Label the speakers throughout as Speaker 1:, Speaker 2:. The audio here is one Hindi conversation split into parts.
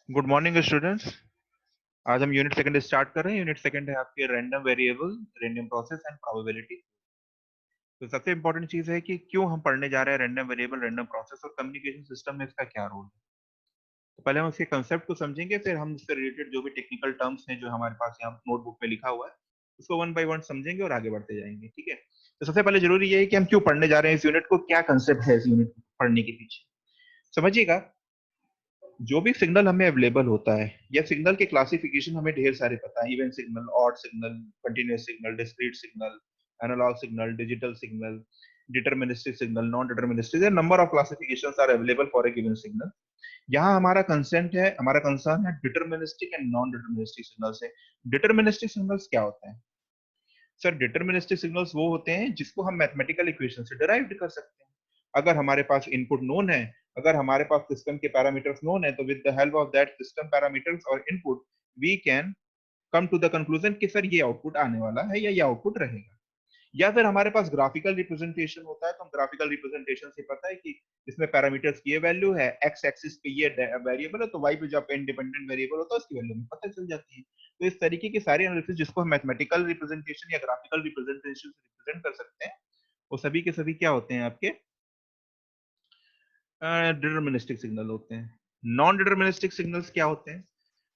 Speaker 1: Good morning students. आज हम यूनिट सेकंड स्टार्ट कर रहे हैं। यूनिट सेकंड है आपके random variable, random process and probability. तो सबसे इंपॉर्टेंट चीज है कि क्यों हम पढ़ने जा रहे हैं रैंडम वेरिएबल, रैंडम प्रोसेस और कम्युनिकेशन सिस्टम में इसका क्या रोल है। तो पहले हम उसके कंसेप्ट को समझेंगे, फिर हम उससे रिलेटेड जो भी टेक्निकल टर्म्स हैं जो हमारे पास यहाँ नोटबुक में लिखा हुआ है उसको वन बाय वन समझेंगे और आगे बढ़ते जाएंगे। ठीक है, तो सबसे पहले जरूरी ये है कि हम क्यों पढ़ने जा रहे हैं इस यूनिट को, क्या कंसेप्ट है इस यूनिट पढ़ने के पीछे। समझिएगा, जो भी सिग्नल हमें अवेलेबल होता है या सिग्नल के क्लासिफिकेशन हमें ढेर सारे पता है। Even signal, odd signal, continuous signal, discrete signal, analogue signal, digital signal, deterministic signal, non deterministic, number of classifications are available for a given signal. यहाँ हमारा कंसर्न है deterministic and non deterministic signal से। डिटरमिनिस्टिक सिग्नल्स क्या होते हैं सर? डिटरमिनिस्टिक सिग्नल्स वो होते हैं जिसको हम मैथमेटिकल इक्वेशन से डिराइव कर सकते हैं। अगर हमारे पास इनपुट नोन है, अगर हमारे पास सिस्टम के पैरामीटर्स नोन है, तो with the help of that system parameters और input we can come to the conclusion कि सर ये आउटपुट आने वाला है या ये आउटपुट रहेगा। या फिर हमारे पास ग्राफिकल रिप्रेजेंटेशन होता है, तो हम ग्राफिकल रिप्रेजेंटेशन से पता है कि इसमें पैरामीटर्स की ये वैल्यू है, एक्स एक्सिस पे ये वेरिएबल है, तो वाई पे जो इंडिपेंडेंट वेरिएबल होता है उसकी वैल्यू हमें पता चल जाती है। तो इस तरीके की सारी एनालिसिस जिसको हम मैथमेटिकल रिप्रेजेंटेशन या ग्राफिकल रिप्रेजेंटेशन से रिप्रेजेंट कर सकते हैं, वो सभी के सभी क्या होते हैं आपके डिटरमिनिस्टिक सिग्नल होते हैं। नॉन डिटरमिनिस्टिक सिग्नल्स क्या होते हैं?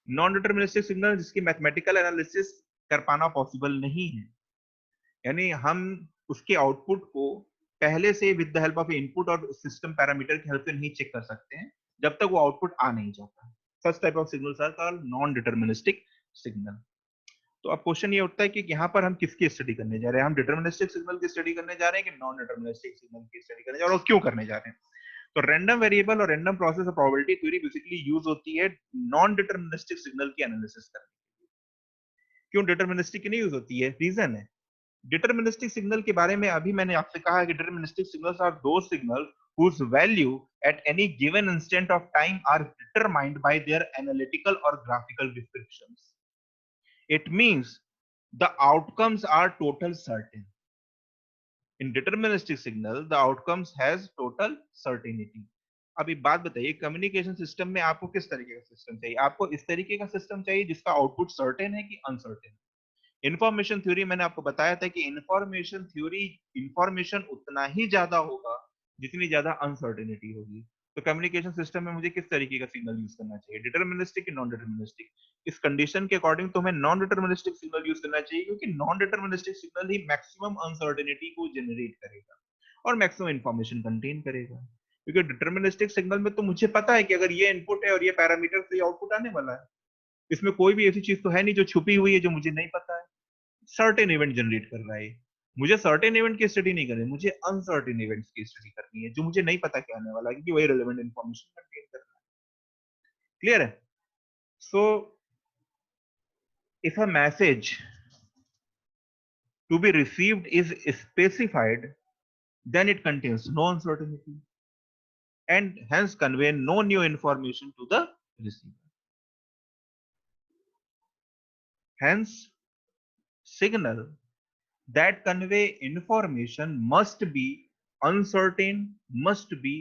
Speaker 1: नॉन डिटरमिनिस्टिक सिग्नल जिसकी मैथमेटिकल एनालिसिस कर पाना पॉसिबल नहीं है, यानी हम उसके आउटपुट को पहले से with the help of input और सिस्टम पैरामीटर की हेल्प से नहीं चेक कर सकते हैं जब तक वो आउटपुट आ नहीं जाता। First type of signals are called non deterministic signal. तो अब क्वेश्चन ये उठता है कि यहाँ पर हम किसकी स्टडी करने जा रहे हैं? हम डिटरमिनिस्टिक सिग्नल की स्टडी करने जा रहे हैं कि नॉन डिटरमिनिस्टिक सिग्नल की स्टडी करने जा रहे हैं, और क्यों करने जा रहे हैं? तो रैंडम वेरिएबल और रैंडम प्रोसेस और प्रोबेबिलिटी थ्योरी बेसिकली यूज होती है नॉन डिटरमिनिस्टिक सिग्नल की एनालिसिस करने। क्यों डिटरमिनिस्टिक की नहीं यूज होती है? रीजन है, डिटरमिनिस्टिक सिग्नल के बारे में अभी मैंने आपसे कहा कि डिटरमिनिस्टिक सिग्नल्स आर दो signal whose value at any given instant of time are determined by their analytical or graphical descriptions. It means the outcomes are total certain. In deterministic signal, the outcomes has total certainty. अभी बात बताइए, कम्युनिकेशन सिस्टम में आपको किस तरीके का सिस्टम चाहिए? आपको इस तरीके का सिस्टम चाहिए जिसका आउटपुट सर्टेन है कि अनसर्टेन? इंफॉर्मेशन थ्योरी मैंने आपको बताया था कि इंफॉर्मेशन थ्योरी, इंफॉर्मेशन उतना ही ज्यादा होगा जितनी ज्यादा अनसर्टेनिटी होगी। तो कम्युनिकेशन सिस्टम में मुझे किस तरीके का सिग्नल यूज करना चाहिए, डिटरमिनिस्टिक या नॉन डिटरमिनिस्टिक? इस कंडीशन के अकॉर्डिंग तो हमें नॉन डिटरमिनिस्टिक सिग्नल यूज करना चाहिए, क्योंकि नॉन डिटरमिनिस्टिक सिग्नल ही मैक्सिमम अनसर्टेनिटी को जनरेट करेगा और मैक्सिमम इंफॉर्मेशन कंटेन करेगा। क्योंकि डिटरमिनिस्टिक सिग्नल में तो मुझे पता है कि अगर ये इनपुट है और ये पैरामीटर से आउटपुट आने वाला है, इसमें कोई भी ऐसी चीज तो है नहीं जो छुपी हुई है जो मुझे नहीं पता है। सर्टेन इवेंट जनरेट कर रहा है। मुझे सर्टेन इवेंट की स्टडी नहीं करनी, मुझे अनसर्टेन इवेंट्स की स्टडी करनी है जो मुझे नहीं पता क्या आने वाला है, क्योंकि वही रिलेवेंट इंफॉर्मेशन कंटेन कर रहा है। क्लियर है? So if a message to be received is specified, then it contains no uncertainty and hence convey no new information to the receiver. Hence, signal that convey information must be uncertain, must be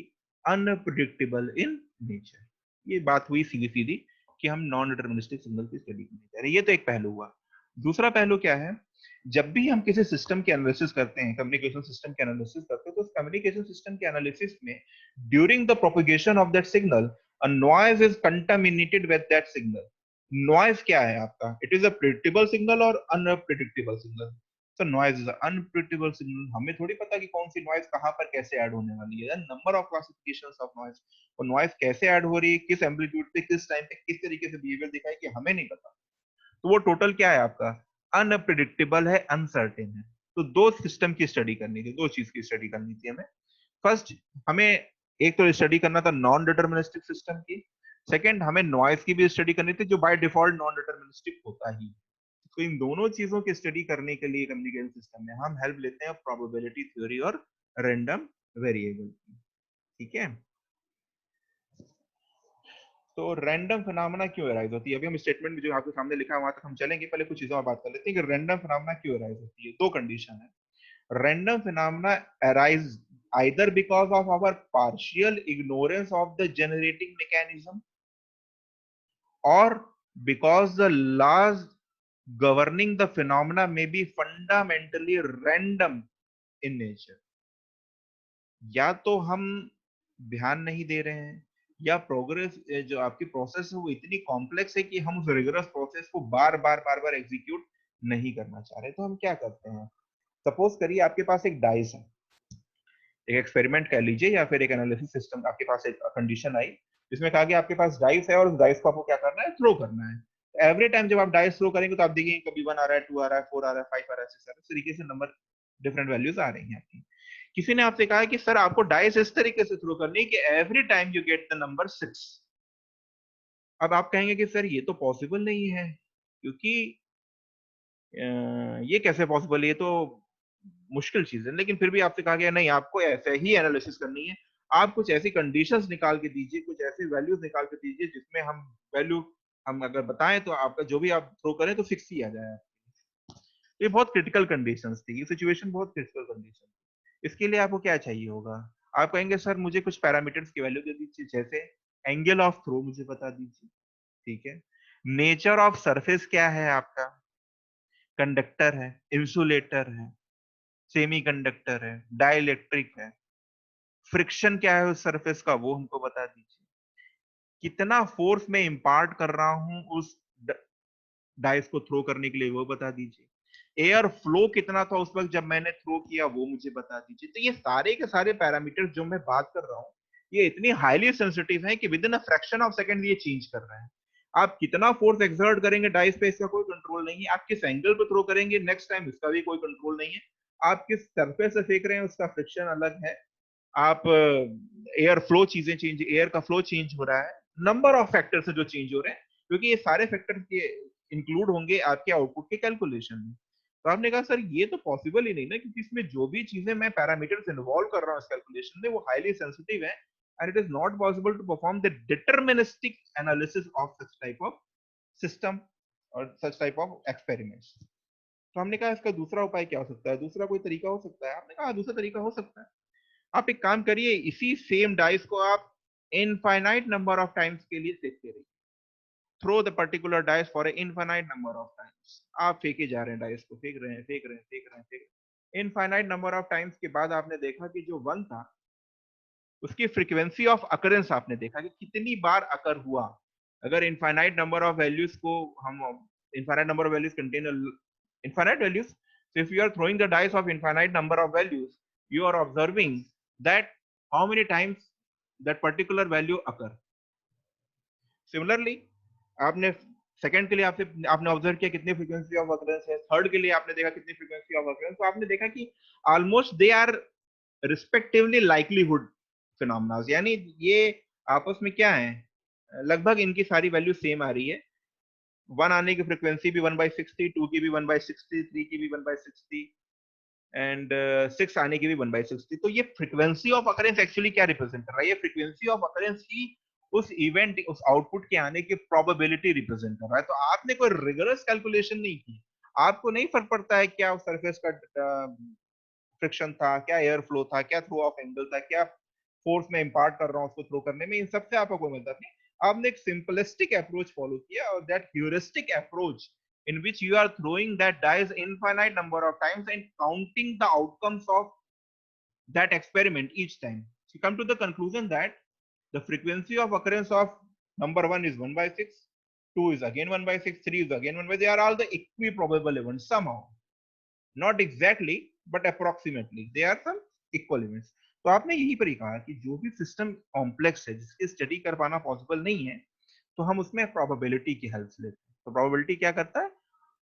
Speaker 1: unpredictable in nature. ये बात हुई सीधी सीधी कि हम नॉन डिटरमिनिस्टिक सिग्नल की स्टडी करने जा रहे हैं। ये तो एक पहलू हुआ। दूसरा पहलू क्या है? जब भी हम किसी सिस्टम की एनालिसिस करते हैं, कम्युनिकेशन सिस्टम की एनालिसिस करते हैं, तो उस कम्युनिकेशन सिस्टम के एनालिसिस में during the propagation of that signal a noise is contaminated with that signal. Noise क्या है आपका? It is a predictable signal और अनप्रिडिक्टेबल सिग्नल। तो नॉइज इज अनप्रिडिक्टेबल सिग्नल, हमें थोड़ी पता कि कौन सी नॉइज कहां पर कैसे ऐड होने वाली है। Number of classifications of noise, और नॉइज कैसे ऐड हो रही है, किस एम्पलीट्यूड पे, किस टाइम पे, किस तरीके से बिहेवियर दिखाई कि हमें नहीं पता। तो वो टोटल क्या है आपका? अनप्रिडिक्टेबल है, अनसर्टेन है। तो दो सिस्टम की स्टडी करनी थी, दो चीज की स्टडी करनी थी हमें। फर्स्ट, हमें एक तो स्टडी करना था नॉन डिटरमिनिस्टिक सिस्टम की। सेकंड, हमें नॉइज की भी स्टडी करनी थी जो बाय डिफॉल्ट नॉन डिटरमिनिस्टिक होता ही। तो इन दोनों चीजों की स्टडी करने के लिए कम्युनिकेशन सिस्टम में हम हेल्प लेते हैं प्रोबेबिलिटी थ्योरी और रैंडम वेरिएबल की। ठीक है, तो रैंडम फिनोमेना क्यों अराइज होती है? अभी हम स्टेटमेंट में जो आपके सामने लिखा है वहां तक हम चलेंगे, पहले कुछ चीजों पर बात कर लेते हैं कि रैंडम फिनोमेना क्यों अराइज होती है। दो कंडीशन है। Random phenomena arise either because of our partial ignorance of the generating mechanism or because the laws governing the phenomena may be fundamentally random in nature. या तो हम ध्यान नहीं दे रहे हैं, या प्रोग्रेस जो आपकी प्रोसेस है वो इतनी कॉम्प्लेक्स है कि हम उस रिगरस प्रोसेस को बार बार एग्जीक्यूट नहीं करना चाह रहे। तो हम क्या करते हैं, सपोज करिए आपके पास एक डाइस है, एक एक्सपेरिमेंट कह लीजिए या फिर एक एनालिसिस सिस्टम, आपके पास एक कंडीशन आई जिसमें कहा कि आपके पास डाइस है और उस डाइस को आपको क्या करना है, थ्रो करना है। एवरी टाइम जब आप डाइस थ्रो करेंगे तो आप देखेंगे कभी 1 आ रहा है, 2 आ रहा है, 4 आ रहा है, 5 आ रहा है, 6 आ रहा है, इस तरीके से नंबर डिफरेंट वैल्यूज आ रही हैं आपकी। किसी ने आपसे कहा कि सर आपको डाइस इस तरीके से थ्रो करनी है कि every time you get the number 6। अब आप कहेंगे कि सर ये तो पॉसिबल नहीं है, क्योंकि ये कैसे पॉसिबल है, ये तो मुश्किल चीज है। लेकिन फिर भी आपसे कहा गया नहीं, आपको ऐसे ही एनालिसिस करनी है, आप कुछ ऐसी कंडीशंस निकाल के दीजिए, कुछ ऐसी वैल्यूज निकाल के दीजिए जिसमें हम वैल्यू हम अगर बताएं तो आपका जो भी आप थ्रो करें तो फिक्स ही आ जाए। ये बहुत क्रिटिकल कंडीशंस थी, ये सिचुएशन बहुत क्रिटिकल कंडीशन। इसके लिए आपको क्या चाहिए होगा, आप कहेंगे सर मुझे कुछ पैरामीटर्स की वैल्यू दे दीजिए, जैसे एंगल ऑफ थ्रो मुझे बता दीजिए, ठीक है, नेचर ऑफ सरफेस क्या है आपका, कंडक्टर है, इंसुलेटर है, सेमीकंडक्टर है, डाइलेक्ट्रिक है, फ्रिक्शन क्या है उस सरफेस का वो हमको बता दीजिए, कितना फोर्स में इंपार्ट कर रहा हूं उस डाइस को थ्रो करने के लिए वो बता दीजिए, एयर फ्लो कितना था उस वक्त जब मैंने थ्रो किया वो मुझे बता दीजिए। तो ये सारे के सारे पैरामीटर्स जो मैं बात कर रहा हूँ ये इतनी हाईली सेंसिटिव है कि with in a fraction of second ये चेंज कर रहे हैं। आप कितना फोर्स एक्सर्ट करेंगे डाइस पे इसका कोई कंट्रोल नहीं है, आप किस एंगल पे थ्रो करेंगे नेक्स्ट टाइम इसका भी कोई कंट्रोल नहीं है, आप किस सरफेस से फेंक रहे हैं उसका फ्रिक्शन अलग है, आप एयर फ्लो चीजें चेंज, एयर का फ्लो चेंज हो रहा है, नंबर ऑफ फैक्टर्स जो चेंज हो रहे हैं, क्योंकि ये सारे फैक्टर के इंक्लूड होंगे आपके आउटपुट के कैलकुलेशन में। तो आपने कहा सर ये तो पॉसिबल ही नहीं ना, क्योंकि इसमें जो भी चीजें मैं पैरामीटर्स इन्वॉल्व कर रहा हूँ इस कैलकुलेशन में वो हाईली सेंसिटिव है, and it is not possible to perform the deterministic analysis of such type of system और सच टाइप ऑफ एक्सपेरिमेंट्स। तो हमने कहा इसका दूसरा उपाय क्या हो सकता है, दूसरा कोई तरीका हो सकता है, आपने कहा दूसरा तरीका हो सकता है, आप एक काम करिए, इसी सेम डाइस को आप इनफाइनाइट नंबर ऑफ टाइम्स के लिए फेंकते रहिए, throw the particular dice for a infinite number of times. आप फेंके जा रहे हैं डाइस को, फेंक रहे हैं फेंक रहे हैं फेंक रहे हैं फेंक रहे हैं, इनफाइनाइट नंबर ऑफ टाइम्स के बाद आपने देखा कि जो वन था उसकी फ्रीक्वेंसी ऑफ अकरेंस आपने देखा कि कितनी बार अकर हुआ। अगर इनफाइनाइट नंबर ऑफ वैल्यूज को हम infinite number of values contain infinite values, so if you are throwing the dice of infinite number of values you are observing that how many times that particular value occur. Similarly आपने सेकंड के लिए आपने ऑब्जर्व किया कितनी फ्रीक्वेंसी ऑफ अकरेंस है, थर्ड के लिए आपने देखा कितनी फ्रीक्वेंसी ऑफ अकरेंस, तो आपने देखा कि almost they are respectively likelihood phenomena, यानी ये आपस में क्या है, लगभग इनकी सारी वैल्यू सेम आ रही है। वन आने की फ्रीक्वेंसी भी 1/60, टू की भी 1/60, थ्री की भी 1/60 एंड सिक्स आने की भी 1/60। तो ये फ्रीक्वेंसी ऑफ अकरेंस एक्चुअली क्या रिप्रेजेंट कर रहा है, ये फ्रीक्वेंसी ऑफ अकरेंस ही उस इवेंट उस आउटपुट के आने की प्रोबेबिलिटी रिप्रेजेंट कर रहा है। तो आपने कोई रिगरस कैलकुलेशन नहीं की, आपको नहीं फर्क पड़ता है क्या उस सरफेस का फ्रिक्शन था, क्या एयर फ्लो था, क्या थ्रो ऑफ एंगल था, क्या फोर्स में इंपार्ट कर रहा हूं उसको थ्रो करने में, इन सबसे आपको कोई मतलब नहीं। आपने एक सिंपलिस्टिक अप्रोच फॉलो किया, और that heuristic approach in which you are throwing that dice infinite number of times and counting the outcomes of that experiment each time. So you come to the conclusion that the frequency of occurrence of number 1 is 1/6, 2 is again 1/6, 3 is again 1/6. They are all the equiprobable events somehow. Not exactly, but approximately. They are some equal events. तो आपने यही पर ही कहा कि जो भी सिस्टम कॉम्प्लेक्स है जिसकी स्टडी कर पाना पॉसिबल नहीं है, तो हम उसमें प्रोबेबिलिटी की हेल्प लेते हैं। तो प्रोबेबिलिटी क्या करता है,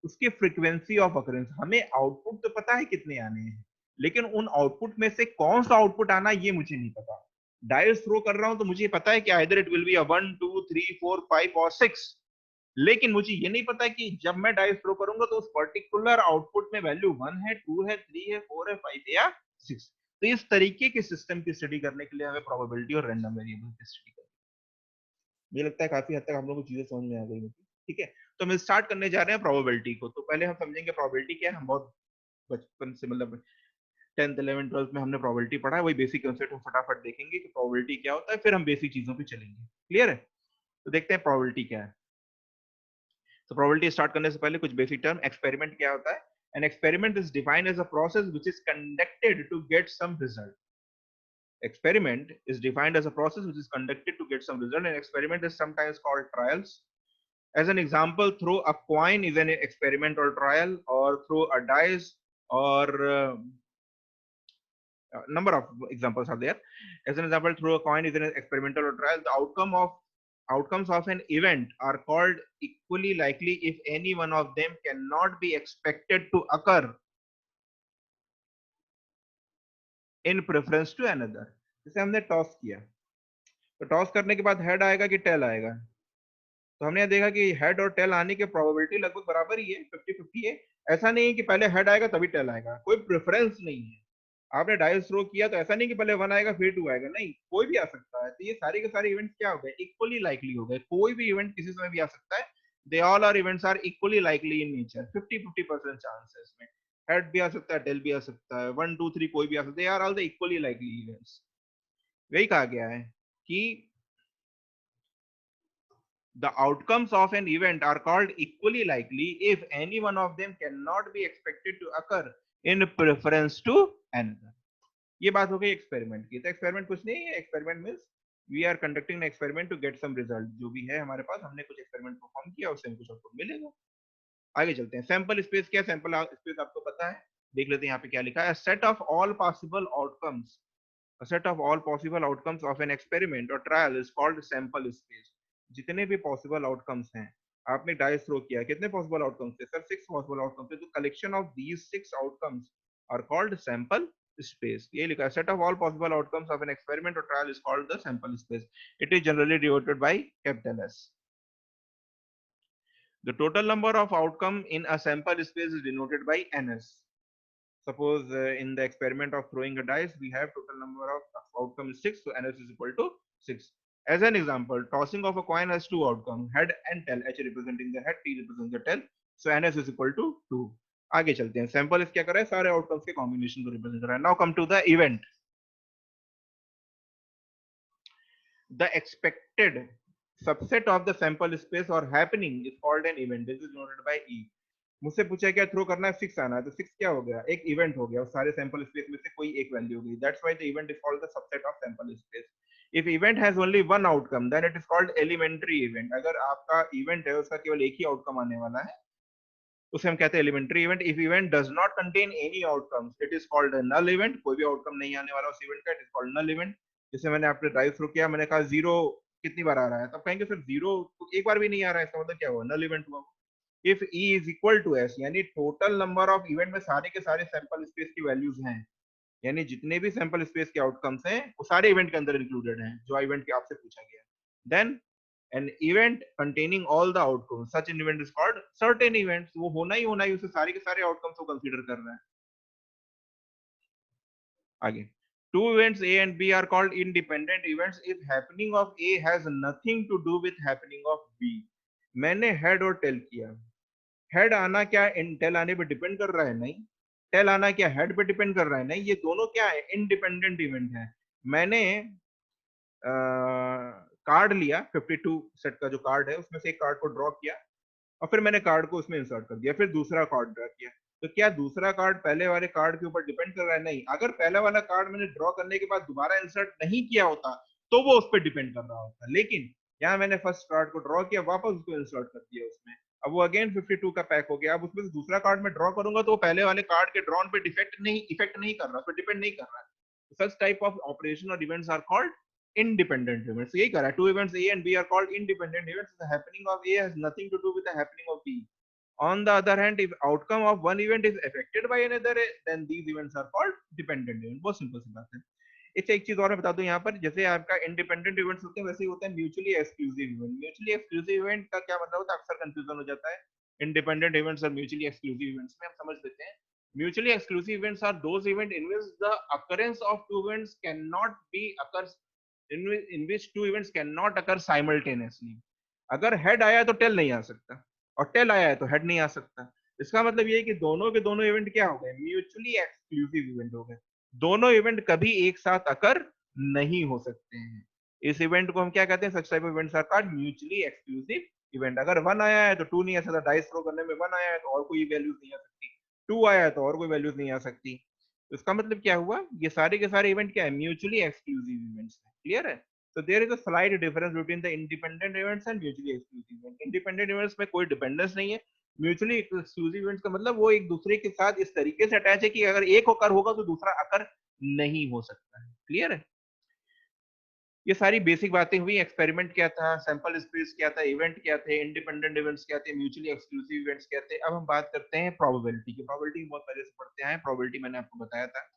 Speaker 1: उसकी फ्रीक्वेंसी ऑफ अकरेंस, हमें आउटपुट तो पता है कितने आने हैं, लेकिन उन आउटपुट में से कौन सा आउटपुट आना ये मुझे नहीं पता। डायस थ्रो कर रहा हूं तो मुझे पता है कि either it will be a 1 2 3 4 5 और 6, लेकिन मुझे ये नहीं पता कि जब मैं डाइस थ्रो करूंगा तो उस पर्टिकुलर आउटपुट में वैल्यू 1 है, 2 है, 3 है, 4 है, 5 है या 6। तो इस तरीके के सिस्टम की स्टडी करने के लिए हमें प्रोबेबिलिटी और रैंडम वेरिएबल की स्टडी करनी है। मुझे लगता है काफी हद तक हम लोग को चीजें समझ में आ गई होगी, ठीक है। तो हम स्टार्ट करने जा रहे हैं प्रोबेबिलिटी को। तो पहले हम समझेंगे प्रोबेबिलिटी क्या है। हम बहुत बचपन से मतलब 10th 11th 12th में हमने प्रोबेबिलिटी पढ़ा है, वही बेसिक कंसेप्ट हम फटाफट देखेंगे कि प्रोबेबिलिटी क्या होता है, फिर हम बेसिक चीजों पे चलेंगे। क्लियर है? तो देखते हैं प्रोबेबिलिटी क्या है। तो प्रोबेबिलिटी स्टार्ट करने से पहले कुछ बेसिक टर्म, एक्सपेरिमेंट क्या होता है? An experiment is defined as a process which is conducted to get some result. Experiment is defined as a process which is conducted to get some result. An experiment is sometimes called trials. As an example, throw a coin is an experiment or trial, or throw a dice, or number of examples are there. As an example, throw a coin is an experimental or trial. The outcomes of an event are called equally likely if any one of them cannot be expected to occur in preference to another. जैसे हमने टॉस किया, तो टॉस करने के बाद हेड आएगा कि टेल आएगा, तो हमने देखा कि हेड और टेल आने की प्रोबेबिलिटी लगभग बराबर ही है, 50-50 है। ऐसा नहीं है कि पहले हेड आएगा तभी टेल आएगा, कोई प्रेफरेंस नहीं है। आपने डाइस थ्रो किया तो ऐसा नहीं कि पहले 1 आएगा फिर 2 आएगा, नहीं, कोई भी आ सकता है। तो ये सारे के सारे इवेंट्स क्या हो गए? इक्वली लाइकली हो गए। कोई भी इवेंट किसी समय भी आ सकता है। They all are events are equally likely in nature. 50-50% chance है इसमें। हेड भी आ सकता है, टेल भी आ सकता है, 1 2 3 कोई भी आ सकता है। They are all the equally likely events. वही कहा गया है कि the outcomes of an event are called equally likely if any one of them cannot be expected to occur in preference to another. ये बात हो गई एक्सपेरिमेंट की। तो एक्सपेरिमेंट कुछ नहीं है, experiment means we are conducting an experiment to get some result. जो भी है हमारे पास, हमने कुछ एक्सपेरिमेंट परफॉर्म किया, उससे हमें कुछ आउटपुट मिलेगा। आगे चलते हैं। सैंपल स्पेस क्या है? सैंपल स्पेस आपको पता है, देख लेते हैं यहाँ पे क्या लिखा है। Set of all possible outcomes, a set of all possible outcomes of an experiment or trial is called sample space. जितने भी possible outcomes हैं, आपने डाइस थ्रो किया, कितने possible outcomes थे सर? 6 possible outcomes थे। तो collection of these 6 outcomes are called sample space. ये लिखा है, set of all possible outcomes of an experiment or trial is called the sample space. It is generally denoted by capital S. The total number of outcome in a sample space is denoted by NS. Suppose in the experiment of throwing a dice, we have total number of outcome is 6, so NS is equal to 6. As an example, tossing of a coin has 2 outcomes, head and tail, H representing the head, T representing the tail, so NS is equal to 2. आगे चलते हैं। सैंपल क्या कर रहा है? सारे आउटकम्स के कॉम्बिनेशन को रिप्रेजेंट कर रहा है। Now come to the event. The expected subset of the sample space or happening is called an event. This is denoted by E. मुझसे पूछा क्या थ्रो करना है? 6 आना है, तो 6 क्या हो गया? एक इवेंट हो गया, और सारे सैंपल स्पेस में से कोई एक वैल्यू हो गई। That's why the event is called the subset of sample space. If event has only one outcome then it is called elementary event. अगर आपका इवेंट है उसका केवल एक ही आउटकम आने वाला है, उसे हम कहते हैं elementary event. If event does not contain any outcomes it is called a null event. कोई भी आउटकम नहीं आने वाला उस इवेंट का, it is called null event. जैसे मैंने आपने ड्राइव थ्रू किया, मैंने कहा 0 कितनी बार आ रहा है, तब कहेंगे सर 0 तो एक बार भी नहीं आ रहा है, इसका मतलब क्या हुआ? नल इवेंट हुआ। If E is equal to S, यानी टोटल नंबर ऑफ इवेंट में सारे के सारे सैंपल स्पेस की वैल्यूज हैं, यानी जितने भी सैंपल स्पेस के आउटकम्स हैं वो सारे इवेंट के अंदर इंक्लूडेड हैं जो इवेंट के आपसे पूछा गया। Then an event containing all the outcomes, such an event is called certain events. वो होना ही उसे सारे के सारे आउटकम्स को कंसीडर कर रहा है। आगे, two events A and B are called independent events if happening of A has nothing to do with happening of B. मैंने हेड और टेल किया, हेड आना क्या टेल आने पे डिपेंड कर रहा है? नहीं। टेल आना क्या हेड पे डिपेंड कर रहा है? नहीं। ये दोनों क्या है? इंडिपेंडेंट इवेंट है। मैंने कार्ड लिया, 52 सेट का जो कार्ड है उसमें से एक कार्ड को ड्रॉ किया, और फिर मैंने कार्ड को उसमें इंसर्ट कर दिया, फिर दूसरा कार्ड ड्रॉ किया। तो क्या दूसरा कार्ड पहले वाले कार्ड के ऊपर डिपेंड कर रहा है? नहीं। अगर पहला वाला कार्ड मैंने ड्रॉ करने के बाद दोबारा इंसर्ट नहीं किया होता तो वो उस पर डिपेंड कर रहा होता, लेकिन यहाँ मैंने फर्स्ट कार्ड को ड्रॉ किया, वापस उसको इंसर्ट कर दिया उसमें, अब वो अगेन 52 का पैक हो गया। अब उसमें से दूसरा कार्ड में ड्रॉ करूंगा तो वो पहले वाले कार्ड के ड्रॉन पे इफेक्ट नहीं कर रहा, उस पर डिपेंड नहीं कर रहा है। सच टाइप ऑफ ऑपरेशन और events are called independent events. यही कह रहा है, two events A and B are called independent events. The happening of A has nothing to do with the happening of B. On the other hand, if outcome of one event is affected by another, then these events are called dependent events. बहुत सिंपल सी बात है। इससे एक चीज और मैं बता दूं यहाँ पर, जैसे आपका इंडिपेंडेंट इवेंट्स होते हैं वैसे ही होते हैं mutually exclusive event. Mutually exclusive event का क्या मतलब होता है? अक्सर कंफ्यूजन हो जाता है इंडिपेंडेंट इवेंट्स और म्यूचुअली एक्सक्लूसिव इवेंट्स में। हम समझ लेते हैं। Mutually exclusive events are those event in which the occurrence of two events can not be occur, in which two events cannot occur simultaneously. अगर हेड आया तो टेल नहीं आ सकता, और टेल आया है तो हेड नहीं आ सकता। इसका मतलब ये है कि दोनों के दोनों इवेंट क्या हो गए? म्यूचुअली एक्सक्लूसिव इवेंट हो गए। दोनों इवेंट कभी एक साथ अकर नहीं हो सकते हैं। इस इवेंट को हम क्या कहते हैं? Such type of events are called mutually exclusive event. अगर 1 आया है तो 2 नहीं आ सकता, डाइस थ्रो करने में 1 आया है तो और कोई वैल्यूज नहीं आ सकती, 2 आया है तो और कोई वैल्यूज नहीं आ सकती। तो इसका मतलब क्या हुआ, ये सारे के सारे इवेंट क्या है, म्यूचुअली एक्सक्लूसिव इवेंट्स है। क्लियर है? So there is a slight difference between the independent events and mutually exclusive events. Independent events में कोई डिपेंडेंस नहीं है, म्यूचुअली एक्सक्लूसिव इवेंट्स का मतलब वो एक दूसरे के साथ इस तरीके से अटैच है कि अगर एक अकर होगा तो दूसरा अकर नहीं हो सकता है। क्लियर है? ये सारी बेसिक बातें हुई। एक्सपेरिमेंट क्या था, सैंपल स्पेस क्या था, इवेंट क्या थे, इंडिपेंडेंट इवेंट्स क्या थे, म्यूचुअली एक्सक्लूसिव इवेंट्स क्या थे। अब हम बात करते हैं प्रोबेबिलिटी की। प्रोबेबिलिटी बहुत पहले से पढ़ते आए हैं। प्रोबेबिलिटी मैंने आपको बताया था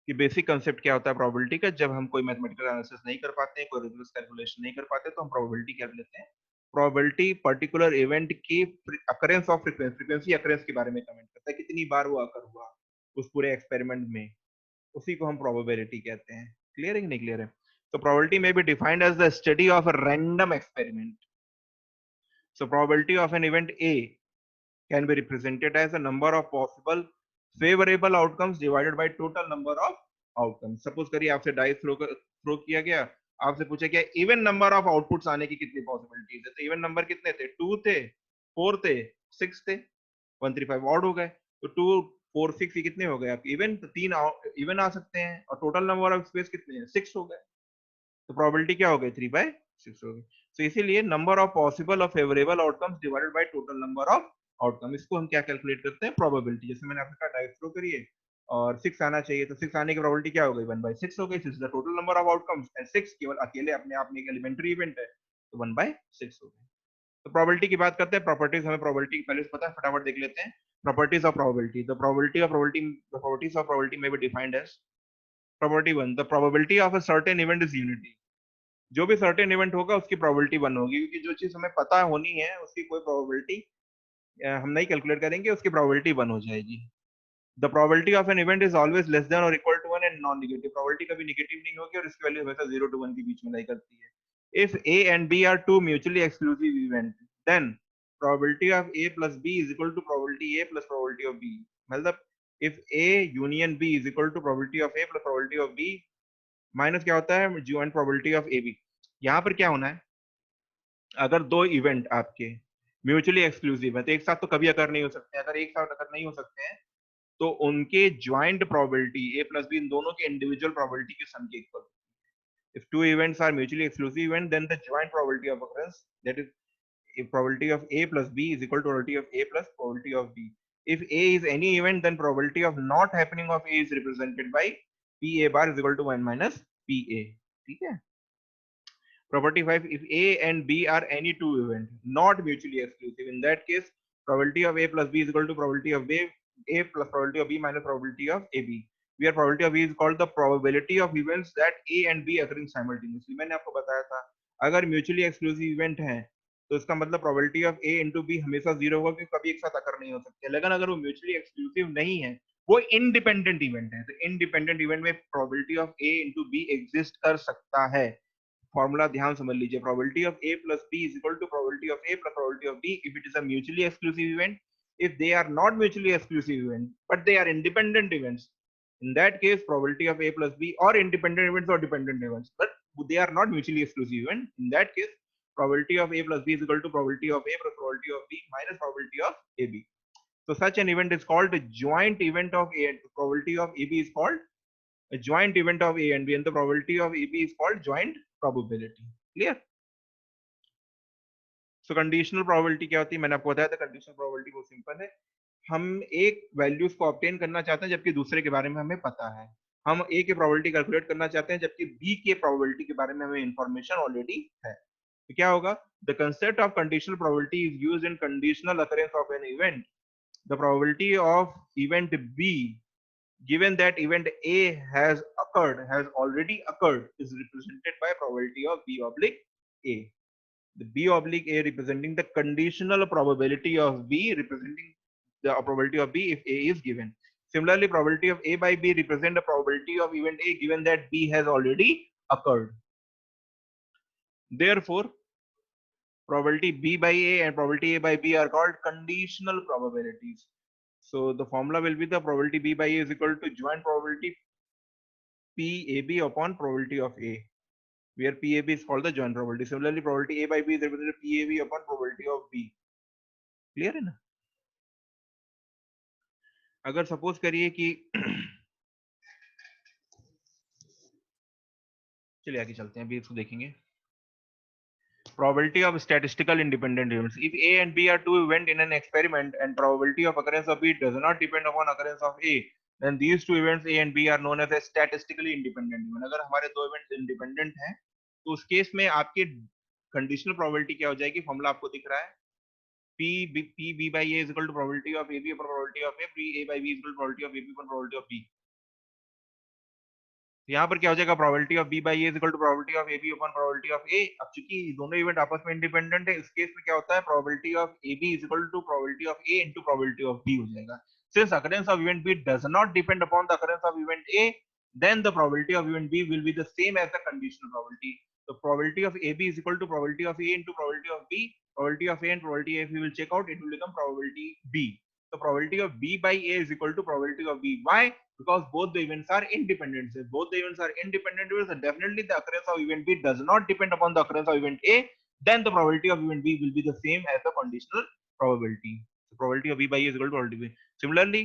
Speaker 1: कि बेसिक कंसेप्ट क्या होता है प्रोबेबिलिटी का। जब हम कोई मैथमेटिकल एनालिसिस नहीं कर पाते हैं, कोई रिवर्स कैलकुलेशन नहीं कर पाते, तो हम प्रोबेबिलिटी क्या लेते हैं। प्रोबेबिलिटी पर्टिकुलर इवेंट की अकरेंस ऑफ फ्रीक्वेंसी अकरेंस के बारे में कमेंट करता है, कितनी बार वो अकर हुआ उस पूरे एक्सपेरिमेंट में, उसी को हम प्रोबेबिलिटी कहते हैं। क्लियर है कि नहीं क्लियर है? So probability may be defined as the study of a random experiment. So probability of an event A can be represented as the number of possible favorable outcomes divided by total number of outcomes. Suppose करिए आपसे डाइस थ्रो किया गया, आपसे पूछा गया इवन नंबर ऑफ आउटपुट्स आने की कितनी पॉसिबिलिटीज है। तो इवन नंबर कितने थे, 2 थे, 4 थे, 6 थे, 1 3 5 ऑड हो गए। तो 2 4 6 ये कितने हो गए आपके इवन, तो 3 इवन आ सकते हैं, और टोटल नंबर ऑफ स्पेस कितने हैं, 6 हो गए। तो प्रोबेबिलिटी क्या हो गई, 3/6 हो गई। तो इसीलिए नंबर ऑफ पॉसिबल और favourable outcomes divided by total number of outcome, इसको हम क्या कैलकुलेट करते हैं, प्रोबेबिलिटी। जैसे मैंने आपको कहा डाइस थ्रो करिए और 6 आना चाहिए, तो 6 आने की प्रोबेबिलिटी क्या हो गई, 1/6 हो गई। This is the total number of outcomes and 6 केवल अकेले अपने आप में एक एलिमेंट्री इवेंट है, तो 1/6 हो गई। तो प्रोबेबिलिटी की बात करते हैं। प्रॉपर्टीज हमें प्रोबेबिलिटी पहले से पता है, फटाफट देख लेते हैं। Properties of probability. The probability of probability, the properties of probability may be defined as property 1, the probability of a certain event is unity. जो भी सर्टेन इवेंट होगा उसकी प्रोबेबिलिटी 1 होगी, क्योंकि जो चीज हमें पता होनी है उसकी कोई प्रोबेबिलिटी हम नहीं कैलकुलेट करेंगे, उसकी प्रोबेबिलिटी 1 हो जाएगी। The probability of an event is always less than और equal to 1 and non negative. Probability कभी नेगेटिव नहीं होगी और इसकी वैल्यू हमेशा 0 to 1 के बीच में लाई करती है। If A and B are two mutually exclusive event, then probability of A plus B is equal to probability A plus probability of B. मतलब if A union B is equal to probability of A plus probability of B minus क्या होता है, joint probability of A B. यहाँ पर क्या होना है, अगर दो इवेंट आपके म्यूचुअली एक्सक्लूसिव है तो एक साथ तो कभी अकर नहीं हो सकते। अगर एक साथ अकर नहीं हो सकते हैं तो उनके joint probability A plus B, इन दोनों के इंडिविजुअल प्रोबेबिलिटी के सम के इक्वल। If two events are mutually exclusive event, then the joint probability of occurrence, that is probability of a plus b is equal to probability of a plus probability of b. If a is any event, then probability of not happening of a is represented by pa bar is equal to 1 minus pa. ठीक है? Property 5, if A and B are any two events, not mutually exclusive, in that case, probability of A plus B is equal to probability of A plus probability of B minus probability of AB. Where probability of B is called the probability of events that A and B occurring simultaneously. मैंने आपको बताया था, अगर mutually exclusive event है, तो इसका मतलब probability of A into B हमेशा 0 होगा, क्योंकि कभी एक साथ अकर नहीं हो सकते। लेकिन अगर वो mutually exclusive नहीं है, वो independent event है, तो independent event में probability of A into B exist कर सकता है। फॉर्मूला ध्यान समझ लीजिए, probability of a plus b is equal to probability of a plus probability of b if it is a mutually exclusive event. if they are not mutually exclusive event but they are independent events, in that case probability of a plus b, or independent events or dependent events, but they are not mutually exclusive event, in that case probability of a plus b is equal to probability of a plus probability of b minus probability of ab. So such an event is called a joint event of a, and probability of ab is called a joint event of A and B, and the probability of AB is called joint probability. Clear? So conditional probability क्या होती है, मैंने आपको बताया था। conditional probability बहुत सिंपल है, हम एक वैल्यूज को ऑब्टेन करना चाहते हैं जबकि दूसरे के बारे में हमें पता है। हम A की प्रोबेबिलिटी कैलकुलेट करना चाहते हैं जबकि B के प्रोबेबिलिटी के बारे में हमें इंफॉर्मेशन ऑलरेडी है। तो क्या होगा, the concept of conditional probability is used in conditional occurrence of an event. The probability of event B given that event A has already occurred is represented by probability of B oblique A. The B oblique A representing the conditional probability of B representing the probability of B if A is given. Similarly, probability of A by B represent the probability of event A given that B has already occurred. Therefore, probability B by A and probability A by B are called conditional probabilities. So the formula will be the probability B by A is equal to joint probability PAB upon probability of A. where PAB is called the joint probability. Similarly, probability A by B is represented PAB upon probability of B. Clear है ना? अगर सपोज करिए कि चलिए आगे चलते हैं, अभी इसको देखेंगे. Probability of statistical independent events. If A and B are two events in an experiment and probability of occurrence of B does not depend upon occurrence of A, then these two events A and B are known as a statistically independent event. अगर हमारे दो events independent हैं, तो उस केस में आपकी conditional probability क्या हो जाएगी? फॉर्मूला आपको दिख रहा है. P by A is equal to probability of AB upon probability of A. P A by B is equal to probability of AB upon probability of B. यहाँ पर क्या हो जाएगा? Probability of B by A is equal to probability of A B upon probability of A. अब चूंकि दोनों इवेंट आपस में इंडिपेंडेंट है, इस केस में क्या होता है? Probability of A B is equal to probability of A into probability of B हो जाएगा. Since occurrence of event B does not depend upon the occurrence of event A, then the probability of event B will be the same as the conditional probability. The probability of AB is equal to probability of A into probability of B. Probability of A and probability of A, if we will check out, it will become probability B. So probability of B by A is equal to probability of B. Why? Because both the events are independent. If both the events are independent events, then definitely the occurrence of event B does not depend upon the occurrence of event A. Then the probability of event B will be the same as the conditional probability. So probability of B by A is equal to probability of B. Similarly,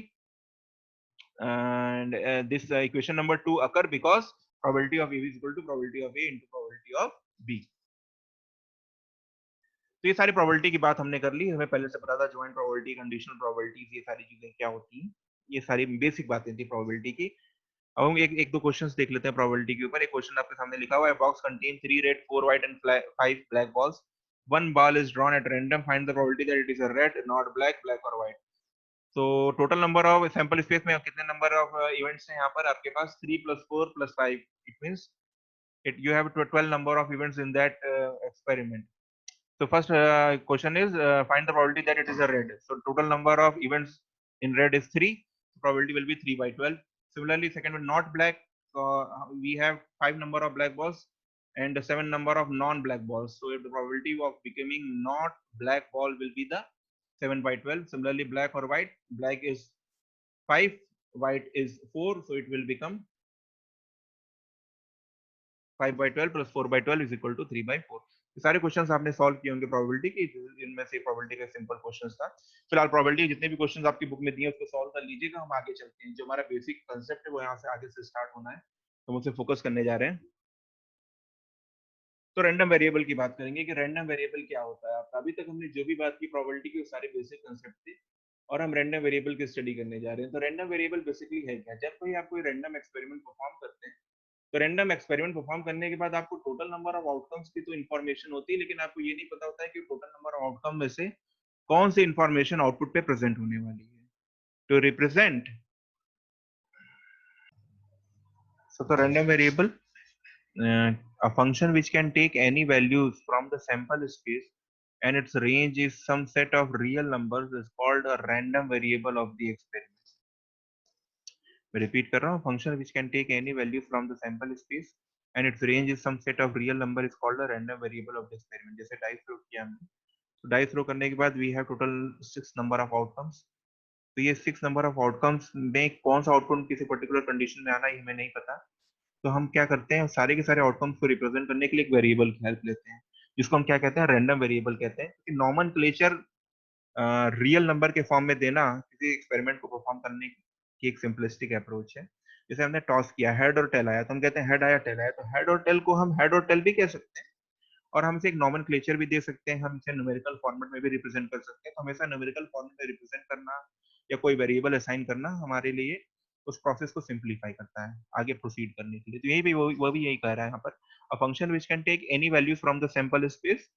Speaker 1: and this equation number 2 occur because probability of A is equal to probability of A into probability of B. तो ये सारी प्रोबेबिलिटी की बात हमने कर ली. हमें पहले से पता था ज्वाइंट प्रोबेबिलिटी, कंडीशनल प्रोबेबिलिटीज, ये सारी चीजें क्या होती हैं. ये सारी बेसिक बातें थी प्रोबेबिलिटी की. अब हम एक दो क्वेश्चंस देख लेते हैं प्रोबेबिलिटी के ऊपर. एक क्वेश्चन आपके सामने लिखा हुआ है, box contain 3 red 4 white and 5 black balls. One ball is drawn at random, find the probability that it is a red, not black, black और व्हाइट. तो total number of sample space में कितने नंबर ऑफ इवेंट्स हैं यहाँ पर आपके पास? 3 + 4 + 5. It means you have 12 number of events in that experiment. So first question is find the probability that it is a red. So total number of events in red is 3. Probability will be 3 by 12. Similarly, second one not black. So we have 5 number of black balls and 7 number of non-black balls. So if the probability of becoming not black ball will be the 7 by 12. Similarly, black or white. Black is 5, white is 4. So it will become 5 by 12 plus 4 by 12 is equal to 3 by 4. ये सारे क्वेश्चंस आपने सॉल्व किए होंगे प्रोबेबिलिटी के. इनमें से प्रोबेबिलिटी का सिंपल क्वेश्चंस था. फिलहाल प्रोबेबिलिटी जितने भी क्वेश्चंस आपकी बुक में दिए हैं उसको सॉल्व कर लीजिएगा. हम आगे चलते हैं. जो हमारा बेसिक कांसेप्ट है वो यहाँ से आगे से स्टार्ट होना है, तो हम उसे फोकस करने जा रहे हैं. तो रैंडम वेरिएबल की बात करेंगे कि रैंडम वेरिएबल क्या होता है. आप अभी तक हमने जो भी बात की प्रोबेबिलिटी की, वो सारे बेसिक कांसेप्ट थे, और हम रैंडम वेरिएबल की स्टडी करने जा रहे हैं. तो रैंडम वेरिएबल बेसिकली है क्या? जब कोई आप कोई रैंडम एक्सपेरिमेंट परफॉर्म करते हैं, तो रैंडम एक्सपेरिमेंट परफॉर्म करने के बाद आपको टोटल नंबर ऑफ आउटकम्स की तो इन्फॉर्मेशन होती है, लेकिन आपको ये नहीं पता होता है कि टोटल नंबर ऑफ आउटकम में से कौन सी इन्फॉर्मेशन आउटपुट पे प्रेजेंट होने वाली है. To represent so the random variable, a function which can take any values from the sample space and its range is some set of real numbers is called a random variable of the experiment. मैं repeat कर रहा हूँ, function which can take any value from the sample space and its range is some set of real number is called a random variable of the experiment. जैसे dice throw किया हमने, तो dice throw करने के बाद we have total 6 number of outcomes. तो ये 6 number of outcomes में कौन सा आउटपुट किसी पर्टिकुलर कंडीशन में आना है हमें नहीं पता. तो हम क्या करते हैं, सारे के सारे आउटकम्स को रिप्रेजेंट करने के लिए एक वेरिएबल की हेल्प लेते हैं, जिसको हम क्या कहते हैं? रैंडम वेरिएबल कहते हैं. कि नॉमेनक्लेचर रियल नंबर के फॉर्म में देना किसी एक्सपेरिमेंट को परफॉर्म करने की एक सिंपलिस्टिक अप्रोच है. जैसे हमने टॉस किया, हेड और टेल आया, तो हम कहते हैं हेड आया टेल आया. तो हेड और टेल को हम हेड और टेल भी कह सकते हैं, और हम इसे एक नॉमेनक्लेचर भी दे सकते हैं, हम इसे न्यूमेरिकल फॉर्मेट में भी रिप्रेजेंट कर सकते हैं. तो हमेशा न्यूमेरिकल फॉर्मेट में रिप्रेजेंट करना या कोई वेरिएबल असाइन करना हमारे लिए उस प्रोसेस को सिंप्लीफाई करता है आगे प्रोसीड करने के लिए. तो यही भी वो भी यही कह रहा है यहाँ पर. A function which can take any value from the sample space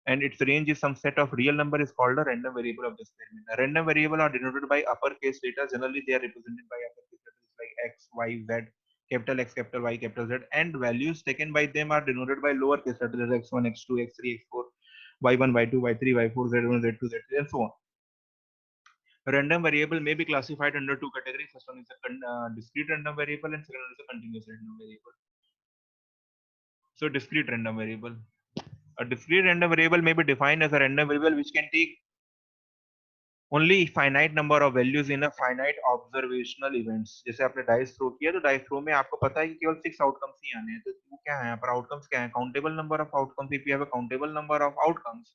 Speaker 1: and its range is some set of real number is called a random variable of the experiment. A random variable are denoted by uppercase letters. Generally, they are represented by uppercase letters like X, Y, Z, capital X, capital Y, capital Z, and values taken by them are denoted by lowercase letters X1, X2, X3, X4, Y1, Y2, Y3, Y4, Z1, Z2, Z3, and so on. Random variable may be classified under two categories. First one is a discrete random variable, and second one is a continuous random variable. So, discrete random variable. A discrete random variable may be defined as a random variable which can take only finite number of values in a finite observational events. जैसे आपने डाइस थ्रो किया तो डाइस थ्रो में आपको पता है कि केवल 6 आउटकम्स ही आने हैं, तो वो क्या है यहाँ पर आउटकम्स क्या है, countable number of outcomes. If you have a countable number of outcomes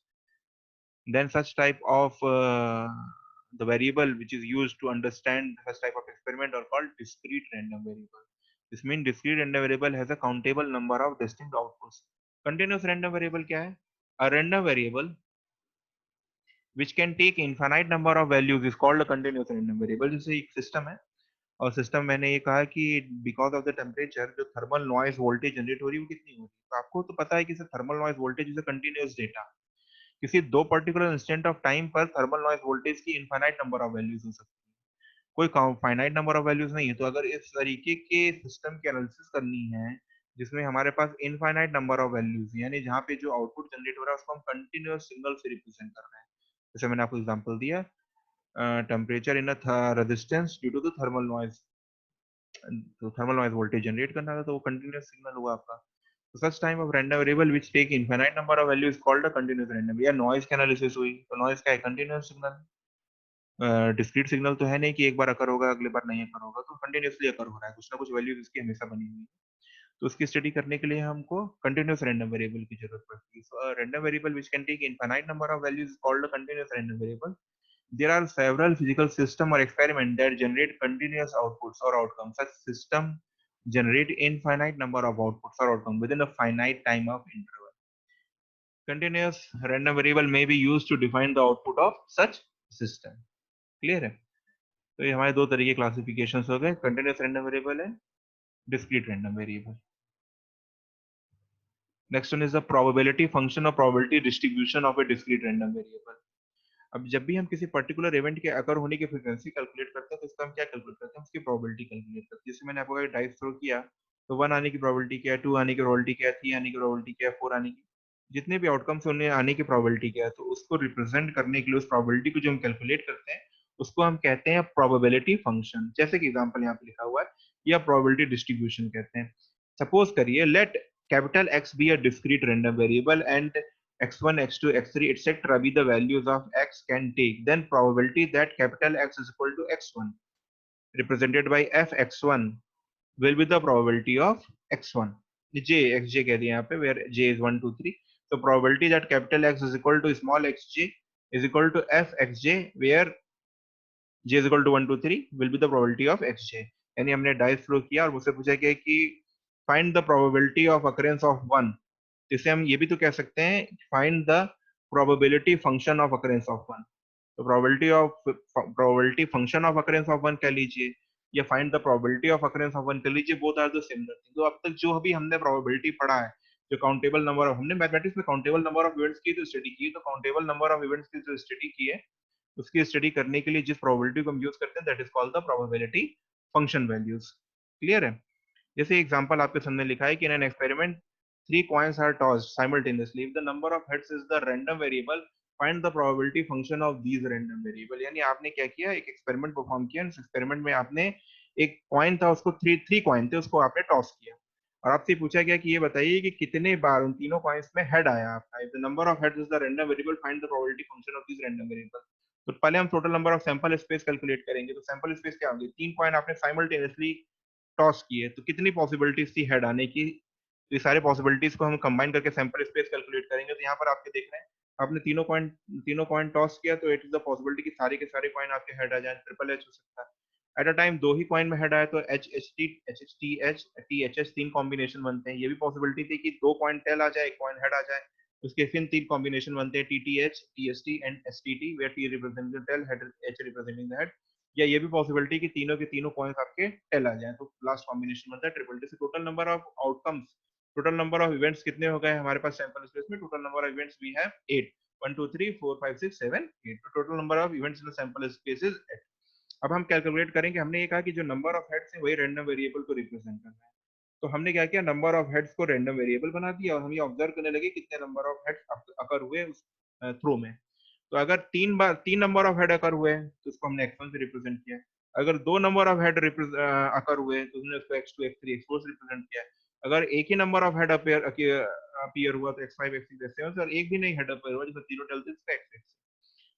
Speaker 1: then such type of the variable which is used to understand such type of experiment are called discrete random variable. This means discrete random variable has a countable number of distinct outputs. Continuous random variable क्या है? A random variable which can take infinite number of values is called a continuous random variable. जैसे एक सिस्टम है और सिस्टम मैंने ये कहा कि बिकॉज ऑफ द टेम्परेचर जो थर्मल नॉइज वोल्टेज जनरेट हो रही है वो कितनी हो रही है, तो आपको तो पता है कि thermal noise voltage is a continuous data. किसी दो पर्टिकुलर इंस्टेंट ऑफ टाइम पर थर्मल नॉइज वोल्टेज की इनफाइनाइट नंबर ऑफ वैल्यूज हो सकती है, कोई फाइनाइट नंबर ऑफ वैल्यूज नहीं है। तो अगर इस तरीके के सिस्टम की एनालिसिस करनी है जिसमें हमारे पास इनफाइनाइट नंबर ऑफ वैल्यूज यानी जहाँ पे जो आउटपुट जनरेट हो रहा है उसको हम कंटिन्यूअस सिग्नल से रिप्रेजेंट कर रहे हैं। जैसे मैंने आपको एग्जांपल दिया, temperature in resistance due to the thermal noise, तो थर्मल नॉइज वोल्टेज जनरेट करना था तो वो कंटिन्यूअस सिग्नल हुआ आपका। तो such type of random variable which take infinite number of values is called a continuous random। या नॉइज की एनालिसिस हुई तो नॉइज का है कंटिन्यूअस सिग्नल, डिस्क्रीट सिग्नल तो है नहीं कि एक बार अकर होगा अगली बार नहीं अकर होगा, तो कंटिन्यूअसली अकर हो रहा है, कुछ ना कुछ वैल्यूज इसकी हमेशा बनी हुई है। तो उसकी स्टडी करने के लिए हमको कंटिन्यूअस रैंडम वेरिएबल की जरूरत पड़ती है। So random variable which can take infinite number of values is called a continuous random variable. There are several physical system or experiment that generate continuous outputs or outcomes. Such system generate infinite number of outputs or outcomes within a finite time of interval. Continuous random variable may be used to define the output of such system. Clear है? तो ये हमारे दो तरीके क्लासिफिकेशन हो गए, कंटिन्यूस रैंडम वेरिएबल है, discrete random variable. Next one is the probability function और probability distribution of a discrete random variable. अब जब भी हम किसी पर्टिकुलर इवेंट के अकर होने की फ्रीक्वेंसी कैलकुलेट करते हैं तो इसका हम क्या कैलकुलेट करते हैं, उसकी प्रोबेबिलिटी कैलकुलेट करते हैं। जैसे मैंने आपको डाइस थ्रो किया तो 1 आने की प्रोबेबिलिटी क्या है, 2 आने की प्रोबेबिलिटी क्या है, 3 आने की प्रोबेबिलिटी क्या है, 4 आने की, जितने भी आउटकम्स उन्हें आने की प्रोबेबिलिटी क्या है, तो उसको रिप्रेजेंट करने के लिए उस प्रोबेबिलिटी को जो हम कैलकुलेट करते हैं उसको हम कहते हैं प्रोबेबिलिटी फंक्शन। जैसे कि एग्जांपल यहाँ पे लिखा हुआ है, या प्रोबेबिलिटी डिस्ट्रीब्यूशन कहते हैं। सपोज करिए let capital x be a discrete random variable and x1, x2, x3, etc. be the values of x can take, then probability that capital X is equal to x1 represented by f x1 will be the probability of x1 j xj कह दिया यहाँ पे where j is 1 2 3, so probability that capital X is equal to small xj is equal to f xj where j is equal to 1 2 3 will be the probability of xj। यानी हमने डाइस फ्लो किया और मुझसे पूछा गया कि find the probability of occurrence of 1, जिसे हम ये भी तो कह सकते हैं find the probability function of occurrence of 1। तो probability function of occurrence of 1 कह लीजिए या find the probability of occurrence of 1 कह लीजिए, both are the similar thing. तो अब तक जो अभी हमने प्रोबेबिलिटी पढ़ा है, जो काउंटेबल नंबर ऑफ, हमने मैथमेटिक्स में काउंटेबल नंबर ऑफ इवेंट्स की तो स्टडी की, तो काउंटेबल नंबर ऑफ इवेंट्स की जो स्टडी की है उसकी स्टडी करने के लिए जिस प्रोबेबिलिटी को हम यूज करते हैं that is called the probability function values. Clear है? जैसे एग्जांपल आपके सामने लिखा है कि in an experiment three coins are tossed simultaneously, if the number of heads is the random variable, find the probability function of these random variable। यानी आपने क्या किया, एक एक्सपेरिमेंट परफॉर्म किया, इस एक्सपेरिमेंट में आपने एक कॉइन था उसको थ्री थ्री कॉइन थे उसको आपने टॉस किया और आपसे पूछा गया कि ये बताइए कि कितने बार उन तीनों कॉइन्स में हेड आया आपका। If the number of heads is the random variable, find the probability function of this random variable. तो पहले हम total number of sample space calculate करेंगे। तो सैंपल स्पेस क्या होगी, तीन कॉइन आपने साइमल्टेनियसली टॉस किए तो कितनी पॉसिबिलिटीज थी हेड आने की। तो ये सारे पॉसिबिलिटीज को हम कंबाइन करके सैंपल स्पेस कैलकुलेट करेंगे। तो यहाँ पर आपके देख रहे हैं आपने तीनों कॉइन टॉस किया तो इट इज द पॉसिबिलिटी कि सारे के सारे कॉइन आपके हेड आ जाए। ट्रिपल एच हो सकता है, एट अ टाइम दो ही कॉइन में हेड आए तो एच तीन कॉम्बिनेशन बनते हैं। ये भी पॉसिबिलिटी थी कि दो कॉइन टेल आ जाए एक कॉइन हेड आ जाए, उसके फिर तीन कॉम्बिनेशन बनते हैं T T H, T S T and S T T, where T representing tail, head H representing the head. या ये भी पॉसिबिलिटी कि तीनों के तीनों कॉइन्स आपके टेल आ जाए, तो लास्ट कॉम्बिनेशन बनता है ट्रिपल टी। से total number of outcomes, total number of events कितने हो गए हमारे पास सैंपल स्पेस में, total number of events we have 8, 1 2 3 4 5 6 7 8। तो total number of events in the sample space is 8। अब हम कैलकुलेट करेंगे, हमने ये कहा कि जो नंबर ऑफ हेड्स है वही रैंडम वेरिएबल को रिप्रेजेंट करना है। तो हमने क्या किया, नंबर ऑफ हेड्स को रैंडम वेरिएबल बना दिया और हम ये ऑब्जर्व करने लगे कितने नंबर ऑफ हेड्स अकर हुए उस थ्रो में। तो अगर तीन नंबर ऑफ हेड अकर हुए तो उसको हमने x1 से रिप्रेजेंट किया। अगर दो नंबर ऑफ हेड अकर हुए तो हमने उसको x2 x3 x4 से रिप्रेजेंट किया। अगर एक ही नंबर ऑफ हेड अपीयर हुआ तो x5 x6 x7 से, और एक भी नहीं हेड अपीयर हुआ जैसे तीनों चलते हैं,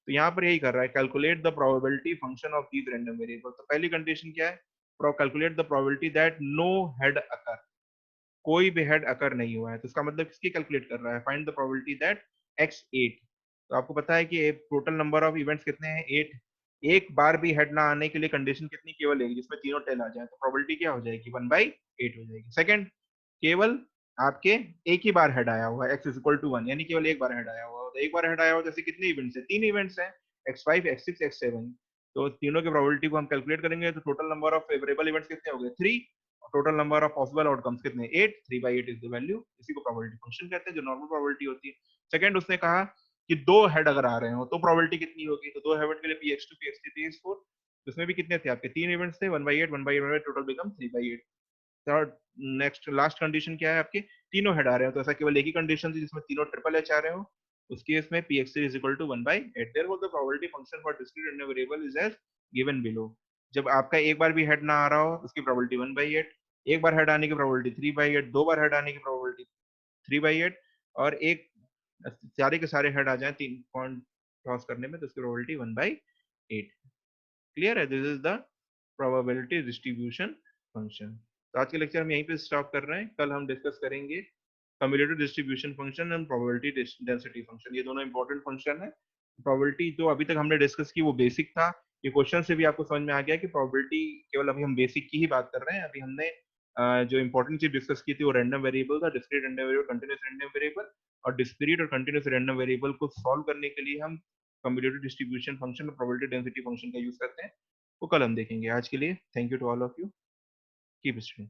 Speaker 1: तो यहाँ पर यही कर रहा है, calculate the probability function of these random variable. तो पहली कंडीशन क्या है, calculate the probability that no head occur, कोई भी हेड अकर नहीं हुआ है। तो इसका मतलब किसकी कैलकुलेट कर रहा है, find the probability that x8। तो आपको पता है कि टोटल नंबर ऑफ इवेंट्स कितने हैं, 8। एक बार भी हेड ना आने के लिए कंडीशन कितनी केवल एक, जिसमें तीनों टेल आ जाए, तो प्रोबेबिलिटी क्या हो जाएगी, 1/8 हो जाएगी। सेकंड, केवल आपके एक ही बार हेड आया हुआ है, x इज इक्वल टू 1, यानी केवल एक बार हेड आया हुआ है। तो एक बार हेड आया हुआ, जैसे कितने इवेंट्स है, 3 इवेंट्स हैं, x5 x6 x7। तो तीनों की प्रोबेबिलिटी को हम कैलकुलेट करेंगे, तो total number of favourable events कितने हो गए, 3। Total number of possible outcomes कितने, 8। 3/8 इज द वैल्यू। इसी को प्रोबेबिलिटी फंक्शन कहते हैं, जो नॉर्मल प्रोबेबिलिटी होती है। सेकंड, उसने कहा कि दो हेड अगर आ रहे हो तो प्रोबेबिलिटी कितनी होगी, तो दो हेड के लिए px2 px3 px4, उसमें भी कितने थे आपके, 3 इवेंट्स थे, 1/8 1/8 total become 3/8। Third, next last condition क्या है आपकी, तीनों हेड आ रहे हो, तो ऐसा केवल एक ही कंडीशन थी जिसमें तीनों ट्रिपल एच आ रहे हो, उस केस में px3 is equal to 1/8। Therefore the probability function for discrete random variable is as given below। जब आपका एक बार भी हेड ना आ रहा हो, उसकी प्रोबेबिलिटी 1/8, एक बार हेड आने की प्रोबेबिलिटी 3/8, दो बार हेड आने की प्रोबेबिलिटी 3/8, और एक सारे के सारे हेड आ जाए 3 पॉइंट क्रॉस करने में, तो उसकी प्रोबेबिलिटी 1/8। क्लियर है, this is the probability distribution function. तो आज के लेक्चर हम यहीं पे स्टॉप कर रहे हैं, कल हम डिस्कस करेंगे cumulative distribution function and probability density function. ये दोनों इंपॉर्टेंट फंक्शन है। प्रोबेबिलिटी जो अभी तक हमने डिस्कस की वो बेसिक था, ये क्वेश्चन से भी आपको समझ में आ गया कि प्रोबेबिलिटी केवल अभी हम बेसिक की ही बात कर रहे हैं। अभी हमने जो इंपॉर्टेंट चीज डिस्कस की थी वो रैंडम वेरिएबल था, discrete random variable, continuous random variable. और डिस्क्रीट और कंटीन्यूअस रैंडम वेरिएबल को सॉल्व करने के लिए हम कम्युलेटिव डिस्ट्रीब्यूशन फंक्शन और प्रोबेबिलिटी डेंसिटी फंक्शन का यूज करते हैं। वो कल हम देखेंगे। आज के लिए thank you to all of you, keep studying.